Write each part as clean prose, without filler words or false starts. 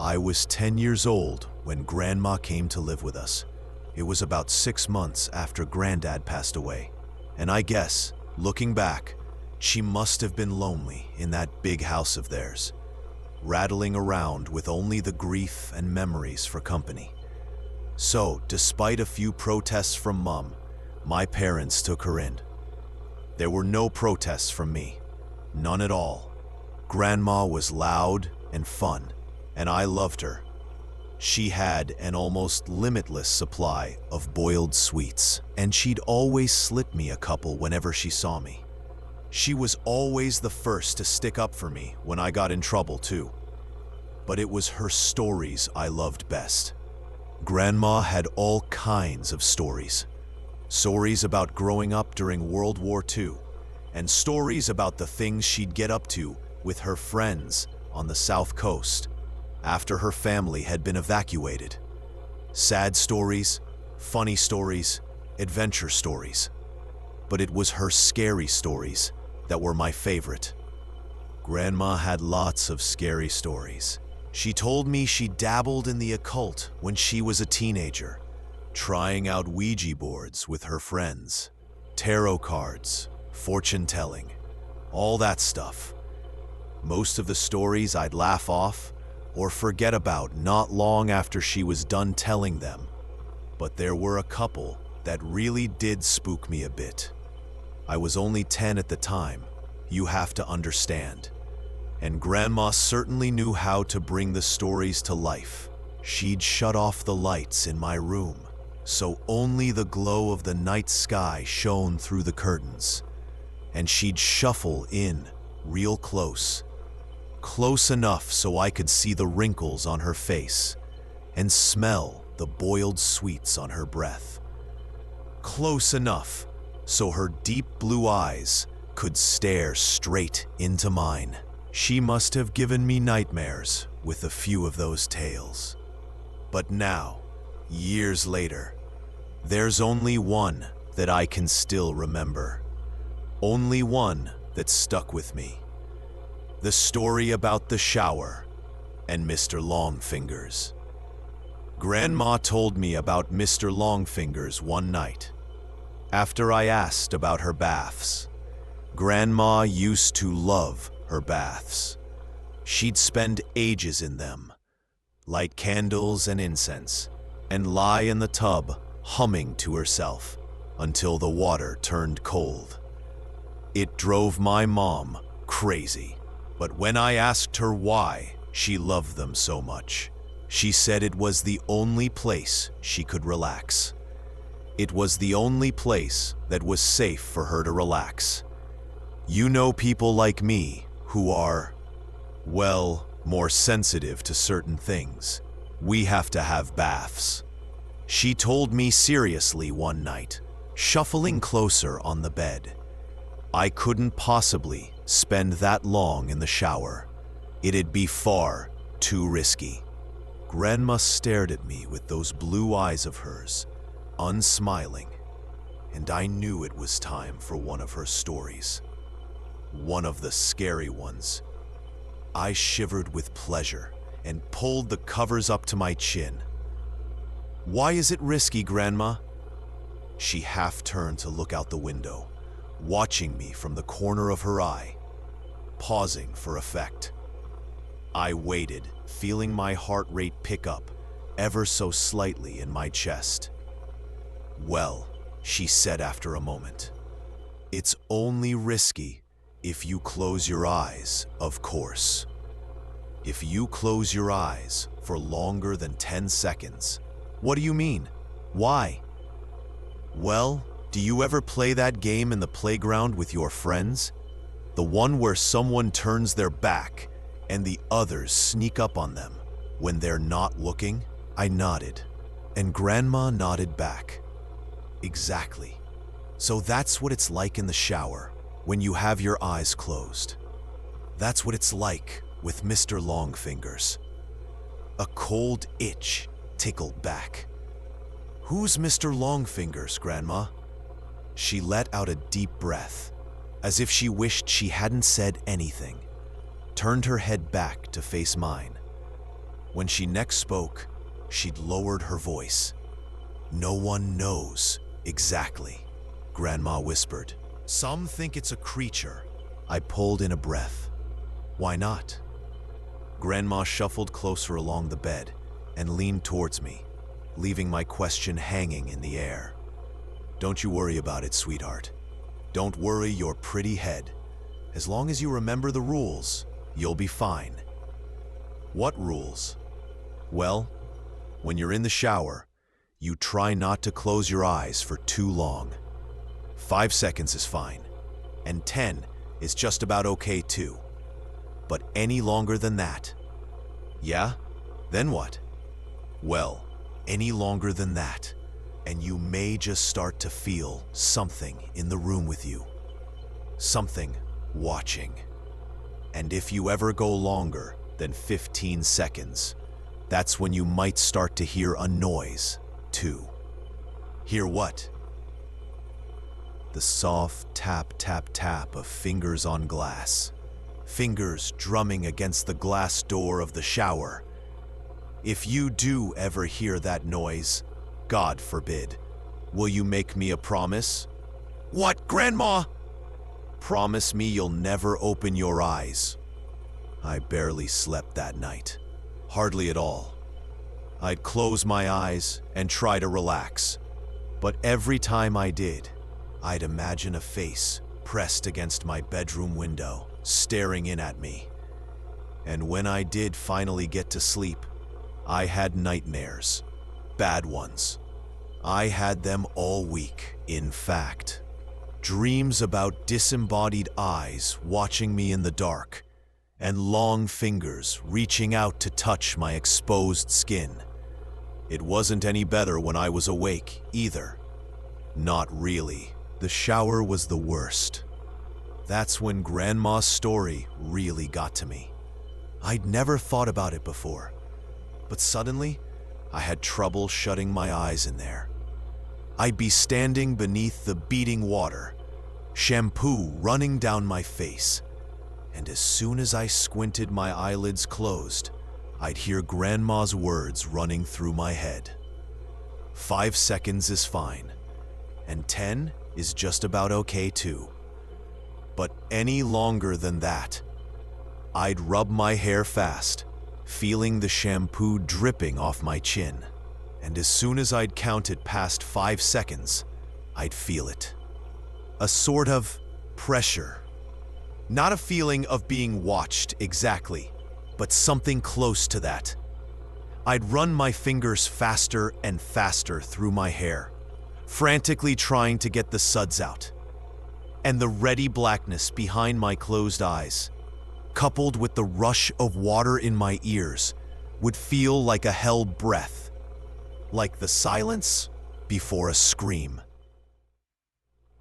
I was 10 years old when Grandma came to live with us. It was about 6 months after Granddad passed away. And I guess, looking back, she must have been lonely in that big house of theirs, rattling around with only the grief and memories for company. So, despite a few protests from Mom, my parents took her in. There were no protests from me, none at all. Grandma was loud and fun, and I loved her. She had an almost limitless supply of boiled sweets, and she'd always slip me a couple whenever she saw me. She was always the first to stick up for me when I got in trouble too. But it was her stories I loved best. Grandma had all kinds of stories. Stories about growing up during World War II, and stories about the things she'd get up to with her friends on the South Coast after her family had been evacuated. Sad stories, funny stories, adventure stories. But it was her scary stories that were my favorite. Grandma had lots of scary stories. She told me she dabbled in the occult when she was a teenager, trying out Ouija boards with her friends, tarot cards, fortune-telling, all that stuff. Most of the stories I'd laugh off or forget about not long after she was done telling them, but there were a couple that really did spook me a bit. I was only 10 at the time, you have to understand, and Grandma certainly knew how to bring the stories to life. She'd shut off the lights in my room, so only the glow of the night sky shone through the curtains, and she'd shuffle in real close enough so I could see the wrinkles on her face and smell the boiled sweets on her breath. Close enough so her deep blue eyes could stare straight into mine. She must have given me nightmares with a few of those tales. But now, years later, there's only one that I can still remember. Only one that stuck with me. The story about the shower and Mr. Longfingers. Grandma told me about Mr. Longfingers one night. After I asked about her baths, Grandma used to love her baths. She'd spend ages in them, light candles and incense, and lie in the tub humming to herself until the water turned cold. It drove my mom crazy. But when I asked her why she loved them so much, she said it was the only place she could relax. It was the only place that was safe for her to relax. You know, people like me who are, well, more sensitive to certain things. We have to have baths. She told me seriously one night, shuffling closer on the bed. I couldn't possibly spend that long in the shower. It'd be far too risky. Grandma stared at me with those blue eyes of hers, unsmiling, and I knew it was time for one of her stories. One of the scary ones. I shivered with pleasure and pulled the covers up to my chin. "Why is it risky, Grandma?" She half turned to look out the window, watching me from the corner of her eye, pausing for effect. I waited, feeling my heart rate pick up ever so slightly in my chest. "Well," she said after a moment, "it's only risky if you close your eyes, of course. If you close your eyes for longer than 10 seconds. What do you mean? Why?" "Well, do you ever play that game in the playground with your friends? The one where someone turns their back and the others sneak up on them when they're not looking?" I nodded, and Grandma nodded back. "Exactly. So that's what it's like in the shower when you have your eyes closed. That's what it's like with Mr. Longfingers." A cold itch tickled back. "Who's Mr. Longfingers, Grandma?" She let out a deep breath, as if she wished she hadn't said anything, turned her head back to face mine. When she next spoke, she'd lowered her voice. "No one knows exactly," Grandma whispered. "Some think it's a creature." I pulled in a breath. "Why not?" Grandma shuffled closer along the bed and leaned towards me, leaving my question hanging in the air. "Don't you worry about it, sweetheart. Don't worry your pretty head. As long as you remember the rules, you'll be fine." "What rules?" "Well, when you're in the shower, you try not to close your eyes for too long. 5 seconds is fine, and 10 is just about okay too. But any longer than that..." "Yeah? Then what?" "Well, any longer than that, and you may just start to feel something in the room with you. Something watching. And if you ever go longer than 15 seconds, that's when you might start to hear a noise, too." "Hear what?" "The soft tap, tap, tap of fingers on glass. Fingers drumming against the glass door of the shower. If you do ever hear that noise, God forbid, will you make me a promise?" "What, Grandma?" "Promise me you'll never open your eyes." I barely slept that night. Hardly at all. I'd close my eyes and try to relax, but every time I did, I'd imagine a face pressed against my bedroom window, staring in at me. And when I did finally get to sleep, I had nightmares. Bad ones. I had them all week, in fact. Dreams about disembodied eyes watching me in the dark, and long fingers reaching out to touch my exposed skin. It wasn't any better when I was awake, either. Not really. The shower was the worst. That's when Grandma's story really got to me. I'd never thought about it before, but suddenly, I had trouble shutting my eyes in there. I'd be standing beneath the beating water, shampoo running down my face, and as soon as I squinted my eyelids closed, I'd hear Grandma's words running through my head. 5 seconds is fine, and 10 is just about okay too. But any longer than that, I'd rub my hair fast, feeling the shampoo dripping off my chin. And as soon as I'd counted past 5 seconds, I'd feel it. A sort of pressure. Not a feeling of being watched exactly, but something close to that. I'd run my fingers faster and faster through my hair, frantically trying to get the suds out. And the ready blackness behind my closed eyes, coupled with the rush of water in my ears, would feel like a held breath, like the silence before a scream.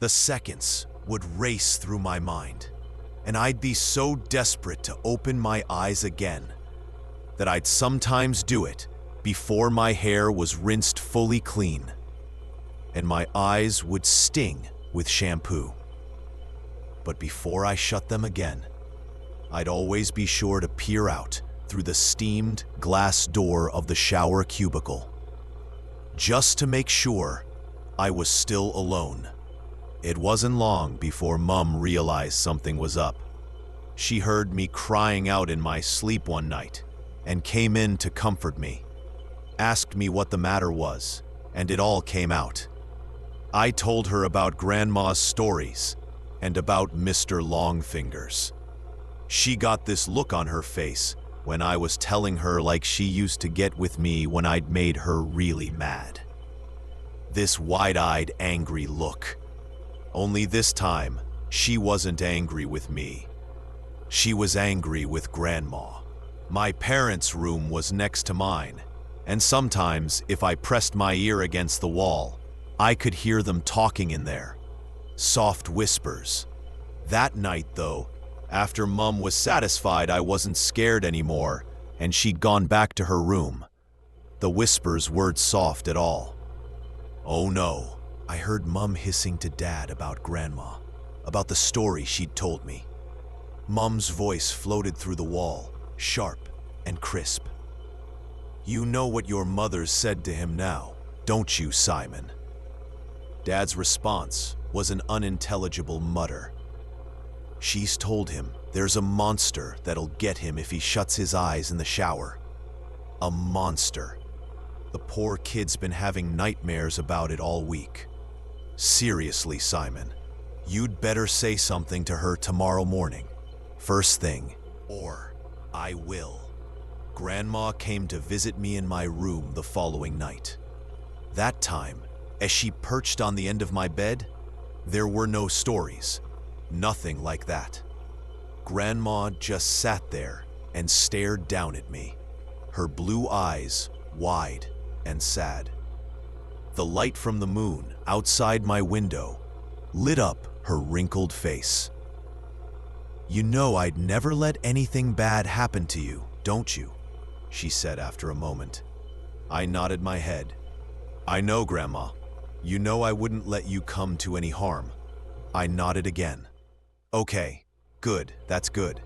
The seconds would race through my mind, and I'd be so desperate to open my eyes again that I'd sometimes do it before my hair was rinsed fully clean, and my eyes would sting with shampoo. But before I shut them again, I'd always be sure to peer out through the steamed glass door of the shower cubicle, just to make sure I was still alone. It wasn't long before Mum realized something was up. She heard me crying out in my sleep one night and came in to comfort me, asked me what the matter was, and it all came out. I told her about Grandma's stories and about Mr. Longfingers. She got this look on her face when I was telling her like she used to get with me when I'd made her really mad. This wide-eyed, angry look. Only this time, she wasn't angry with me. She was angry with Grandma. My parents' room was next to mine, and sometimes, if I pressed my ear against the wall, I could hear them talking in there. Soft whispers. That night, though, after Mum was satisfied I wasn't scared anymore, and she'd gone back to her room, the whispers weren't soft at all. Oh no. I heard Mum hissing to Dad about Grandma, about the story she'd told me. Mum's voice floated through the wall, sharp and crisp. You know what your mother said to him now, don't you, Simon? Dad's response was an unintelligible mutter. She's told him there's a monster that'll get him if he shuts his eyes in the shower. A monster. The poor kid's been having nightmares about it all week. Seriously, Simon, you'd better say something to her tomorrow morning. First thing, or I will. Grandma came to visit me in my room the following night. That time, as she perched on the end of my bed, there were no stories. Nothing like that. Grandma just sat there and stared down at me, her blue eyes wide and sad. The light from the moon outside my window lit up her wrinkled face. You know I'd never let anything bad happen to you, don't you? She said after a moment. I nodded my head. I know, Grandma. You know I wouldn't let you come to any harm. I nodded again. Okay, good, that's good.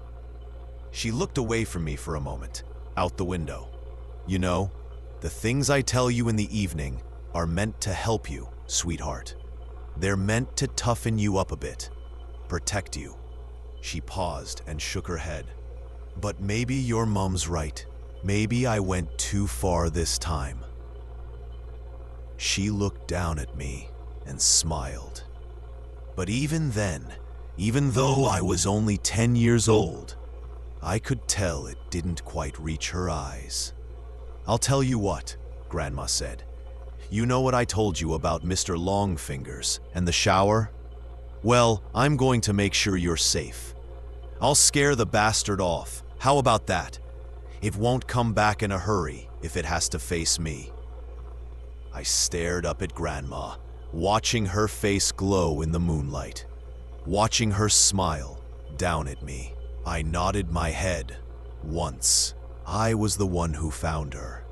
She looked away from me for a moment, out the window. You know, the things I tell you in the evening are meant to help you, sweetheart. They're meant to toughen you up a bit, protect you. She paused and shook her head. But maybe your mom's right. Maybe I went too far this time. She looked down at me and smiled. But even then, even though I was only 10 years old, I could tell it didn't quite reach her eyes. I'll tell you what, Grandma said. You know what I told you about Mr. Longfingers and the shower? Well, I'm going to make sure you're safe. I'll scare the bastard off. How about that? It won't come back in a hurry if it has to face me. I stared up at Grandma, watching her face glow in the moonlight, watching her smile down at me. I nodded my head. Once, I was the one who found her.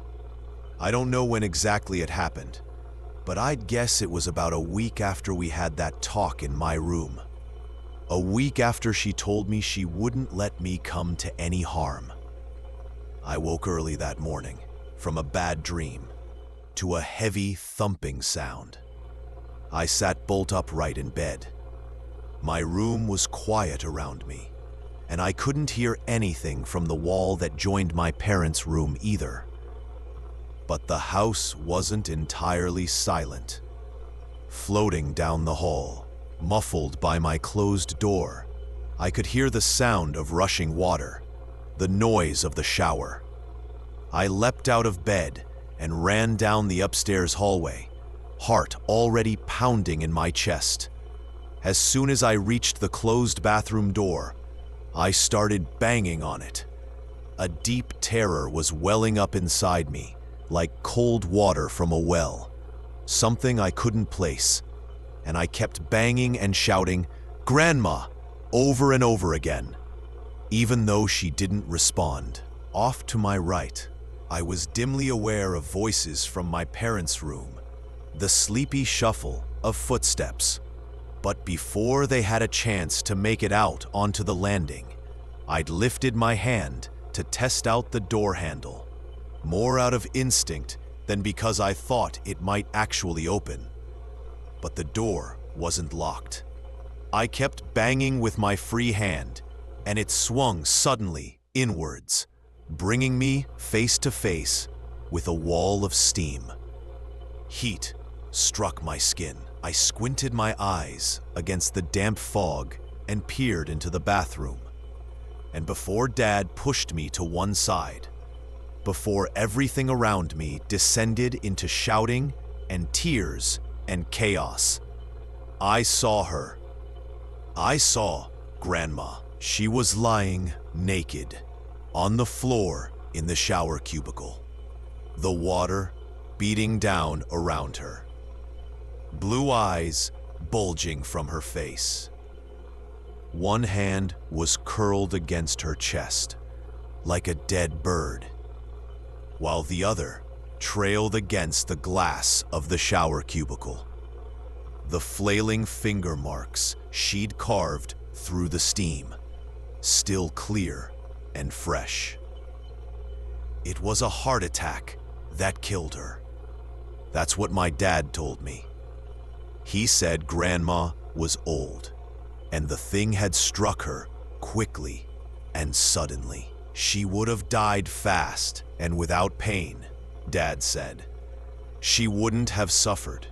I don't know when exactly it happened, but I'd guess it was about a week after we had that talk in my room. A week after she told me she wouldn't let me come to any harm. I woke early that morning from a bad dream to a heavy thumping sound. I sat bolt upright in bed. My room was quiet around me, and I couldn't hear anything from the wall that joined my parents' room either. But the house wasn't entirely silent. Floating down the hall, muffled by my closed door, I could hear the sound of rushing water, the noise of the shower. I leapt out of bed and ran down the upstairs hallway, heart already pounding in my chest. As soon as I reached the closed bathroom door, I started banging on it. A deep terror was welling up inside me, like cold water from a well, something I couldn't place, and I kept banging and shouting, "Grandma," over and over again. Even though she didn't respond, off to my right, I was dimly aware of voices from my parents' room, the sleepy shuffle of footsteps. But before they had a chance to make it out onto the landing, I'd lifted my hand to test out the door handle, more out of instinct than because I thought it might actually open. But the door wasn't locked. I kept banging with my free hand, and it swung suddenly inwards, bringing me face to face with a wall of steam. Heat struck my skin. I squinted my eyes against the damp fog and peered into the bathroom. And before Dad pushed me to one side, before everything around me descended into shouting and tears and chaos, I saw her. I saw Grandma. She was lying naked on the floor in the shower cubicle, the water beating down around her, blue eyes bulging from her face. One hand was curled against her chest, like a dead bird, while the other trailed against the glass of the shower cubicle, the flailing finger marks she'd carved through the steam, still clear and fresh. It was a heart attack that killed her. That's what my dad told me. He said Grandma was old, and the thing had struck her quickly and suddenly. She would have died fast and without pain, Dad said. She wouldn't have suffered.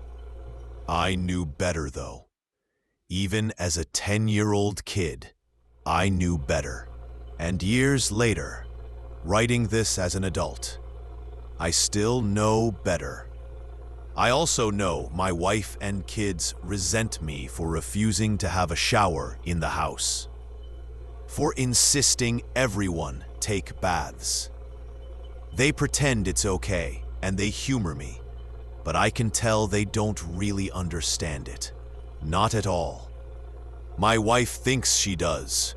I knew better, though. Even as a 10-year-old kid, I knew better. And years later, writing this as an adult, I still know better. I also know my wife and kids resent me for refusing to have a shower in the house, for insisting everyone take baths. They pretend it's okay and they humor me, but I can tell they don't really understand it. Not at all. My wife thinks she does.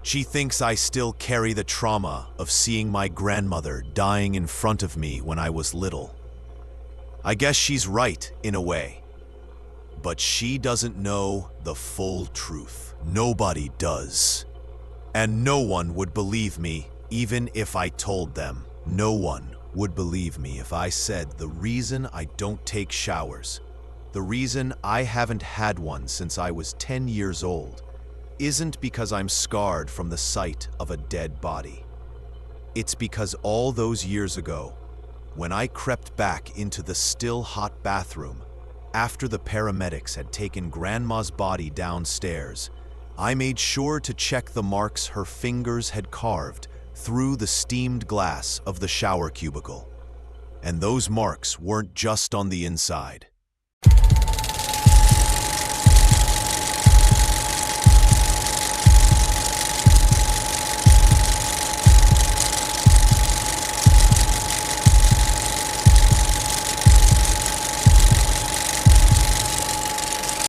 She thinks I still carry the trauma of seeing my grandmother dying in front of me when I was little. I guess she's right in a way. But she doesn't know the full truth. Nobody does. And no one would believe me even if I told them. No one would believe me if I said the reason I don't take showers, the reason I haven't had one since I was 10 years old, isn't because I'm scarred from the sight of a dead body. It's because all those years ago, when I crept back into the still hot bathroom after the paramedics had taken Grandma's body downstairs, I made sure to check the marks her fingers had carved through the steamed glass of the shower cubicle. And those marks weren't just on the inside.